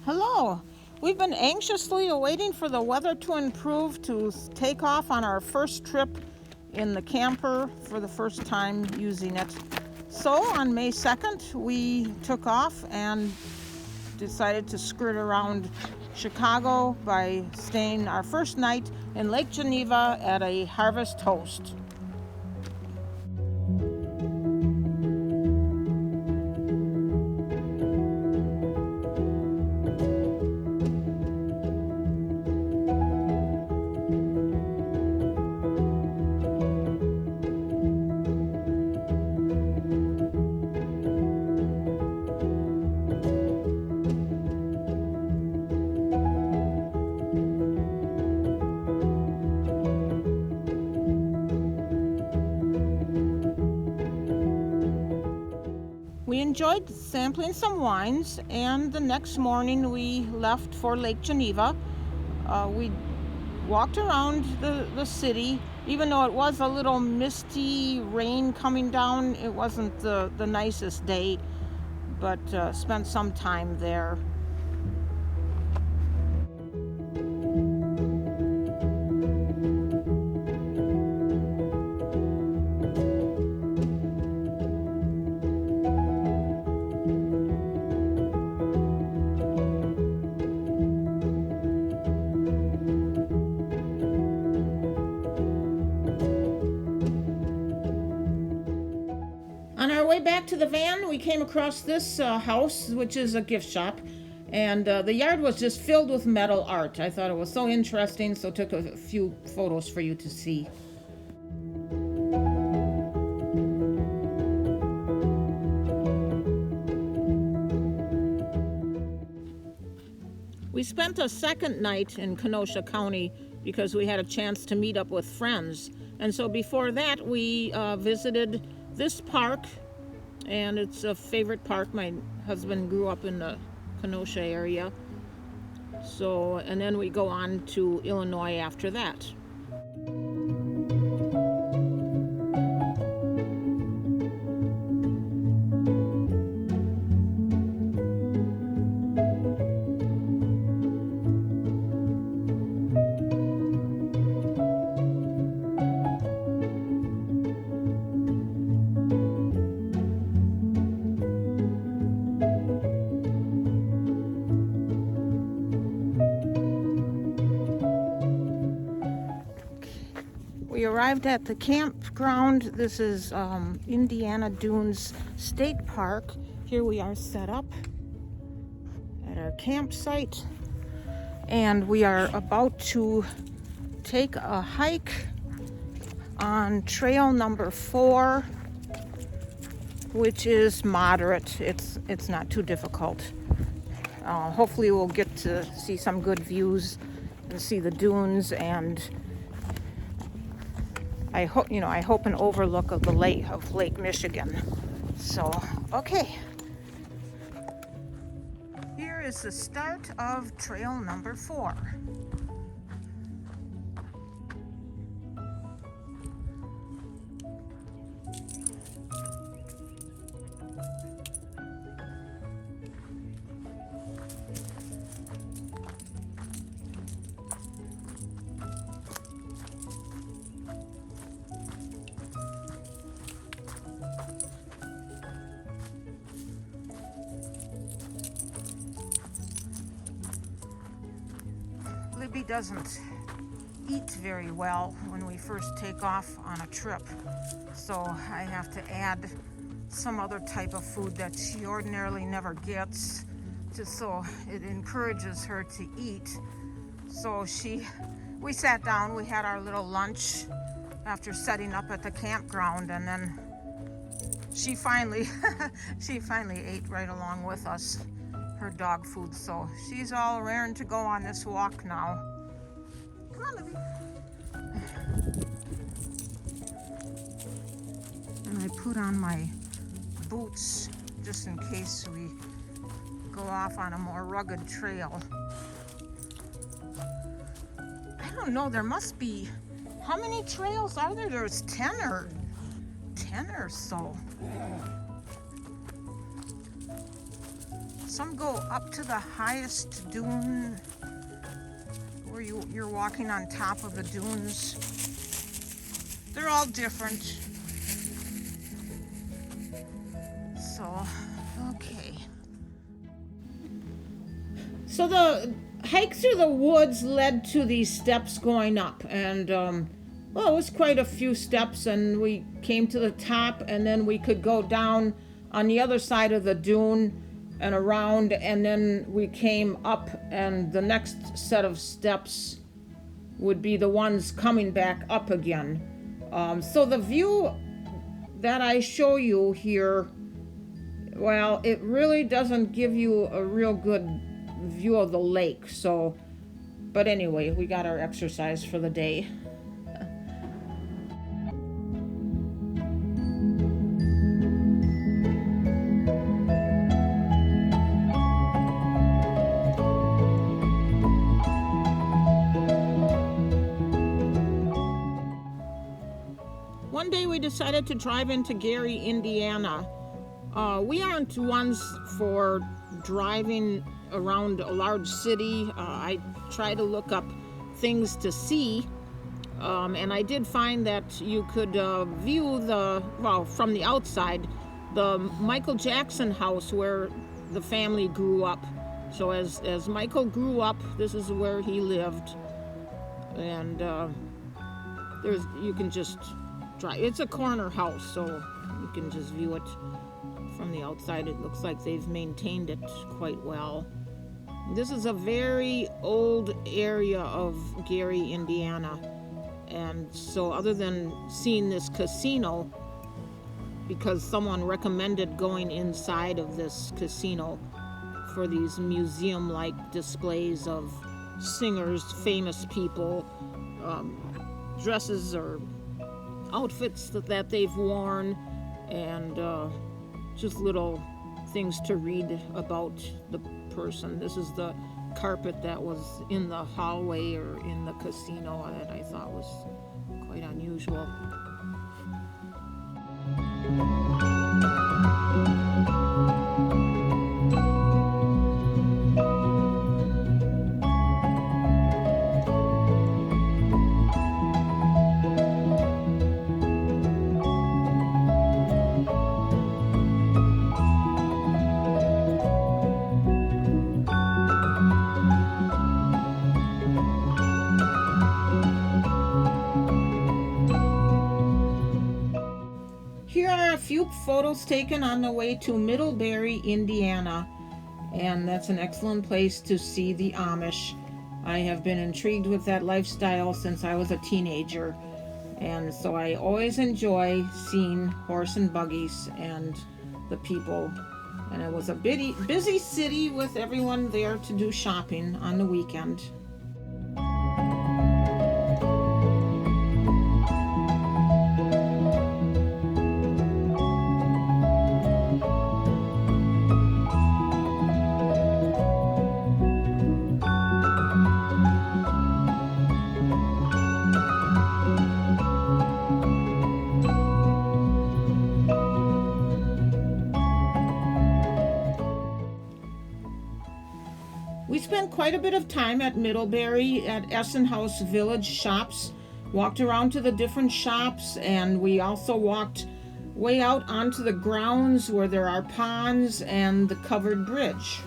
Hello. We've been anxiously awaiting for the weather to improve to take off on our first trip in the camper for the first time using it. So on May 2nd, we took off and decided to skirt around Chicago by staying our first night in Lake Geneva at a harvest host. We enjoyed sampling some wines, and the next morning we left for Lake Geneva. We walked around the city. Even though it was a little misty, rain coming down, it wasn't the nicest day, but spent some time there. On our way back to the van, we came across this house, which is a gift shop, and the yard was just filled with metal art. I thought it was so interesting, so took a few photos for you to see. We spent a second night in Kenosha County because we had a chance to meet up with friends. And so before that, we visited this park, and it's a favorite park. My husband grew up in the Kenosha area. So, and then we go on to Illinois after that. We arrived at the campground. This is Indiana Dunes State Park. Here we are set up at our campsite, and we are about to take a hike on trail number 4, which is moderate. It's not too difficult. Hopefully we'll get to see some good views and see the dunes, and I hope an overlook of the Lake Michigan. So, okay. Here is the start of trail number 4. Libby doesn't eat very well when we first take off on a trip, so I have to add some other type of food that she ordinarily never gets, just so it encourages her to eat. So we sat down, we had our little lunch after setting up at the campground, and then she finally ate right along with us her dog food, so she's all raring to go on this walk now. Come on, Libby. And I put on my boots just in case we go off on a more rugged trail. I don't know, there must be, how many trails are there? There's 10 or so. Some go up to the highest dune where you're walking on top of the dunes. They're all different. So, okay. So the hike through the woods led to these steps going up, and well, it was quite a few steps, and we came to the top, and then we could go down on the other side of the dune and around, and then we came up, and the next set of steps would be the ones coming back up again. So the view that I show you here, well, it really doesn't give you a real good view of the lake. So, but anyway, we got our exercise for the day. One day we decided to drive into Gary, Indiana. We aren't ones for driving around a large city. I try to look up things to see, and I did find that you could view from the outside, the Michael Jackson house where the family grew up. So as Michael grew up, this is where he lived, and you can just drive. It's a corner house, so you can just view it from the outside. It looks like they've maintained it quite well. This is a very old area of Gary, Indiana, and so other than seeing this casino, because someone recommended going inside of this casino for these museum-like displays of singers, famous people, dresses or outfits that they've worn, and just little things to read about the person. This is the carpet that was in the hallway or in the casino that I thought was quite unusual. Here are a few photos taken on the way to Middlebury, Indiana, and that's an excellent place to see the Amish. I have been intrigued with that lifestyle since I was a teenager, and so I always enjoy seeing horse and buggies and the people. And it was a busy city with everyone there to do shopping on the weekend. We spent quite a bit of time at Middlebury at Essen House Village shops, walked around to the different shops, and we also walked way out onto the grounds where there are ponds and the covered bridge.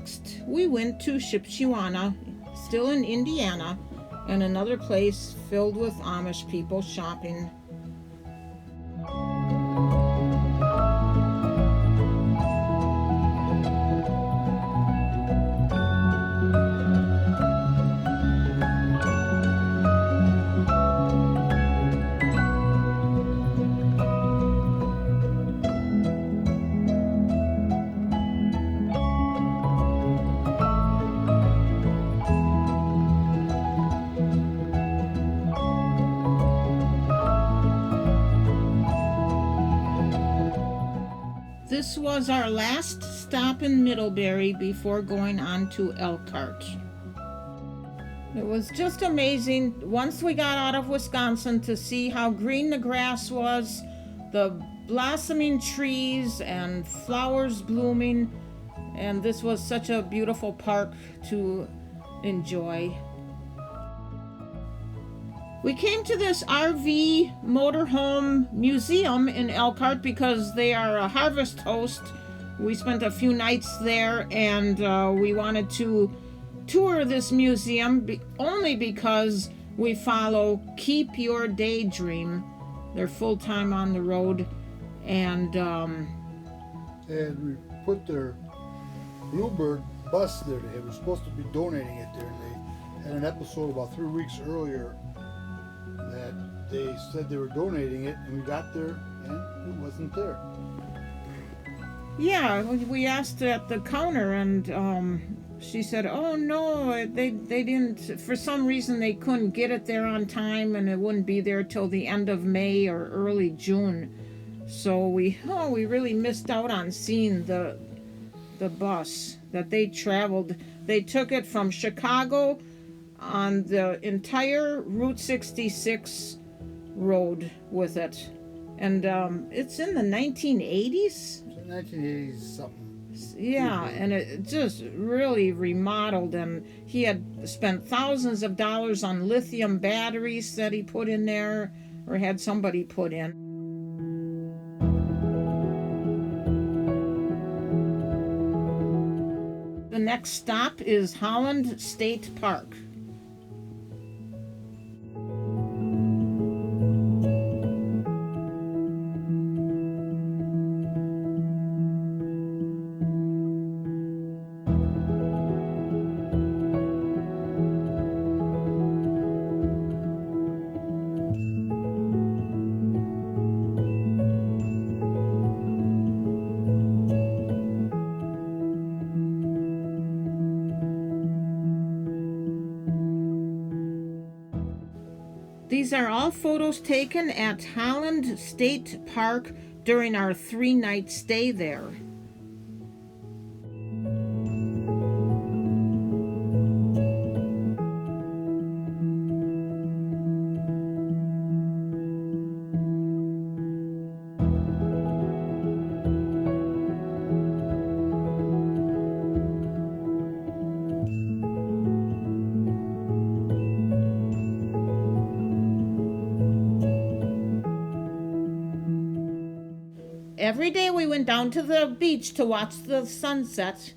Next, we went to Shipshewana, still in Indiana, and another place filled with Amish people shopping. This was our last stop in Middlebury before going on to Elkhart. It was just amazing once we got out of Wisconsin to see how green the grass was, the blossoming trees and flowers blooming, and this was such a beautiful park to enjoy. We came to this RV motorhome museum in Elkhart because they are a harvest host. We spent a few nights there, and we wanted to tour this museum only because we follow Keep Your Daydream. They're full-time on the road, and we put their Bluebird bus there. They were supposed to be donating it there, and they had an episode about 3 weeks earlier that they said they were donating it, and we got there and it wasn't there. Yeah, we asked at the counter, and she said, oh no, they didn't, for some reason they couldn't get it there on time, and it wouldn't be there till the end of May or early June. So we really missed out on seeing the bus that they traveled. They took it from Chicago on the entire Route 66 road with it. And it's in the 1980s? 1980s something. Yeah, and it just really remodeled, and he had spent thousands of dollars on lithium batteries that he put in there, or had somebody put in. The next stop is Holland State Park. These are all photos taken at Holland State Park during our 3-night stay there. Every day we went down to the beach to watch the sunset.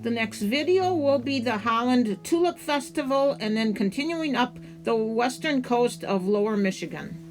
The next video will be the Holland Tulip Festival, and then continuing up the western coast of Lower Michigan.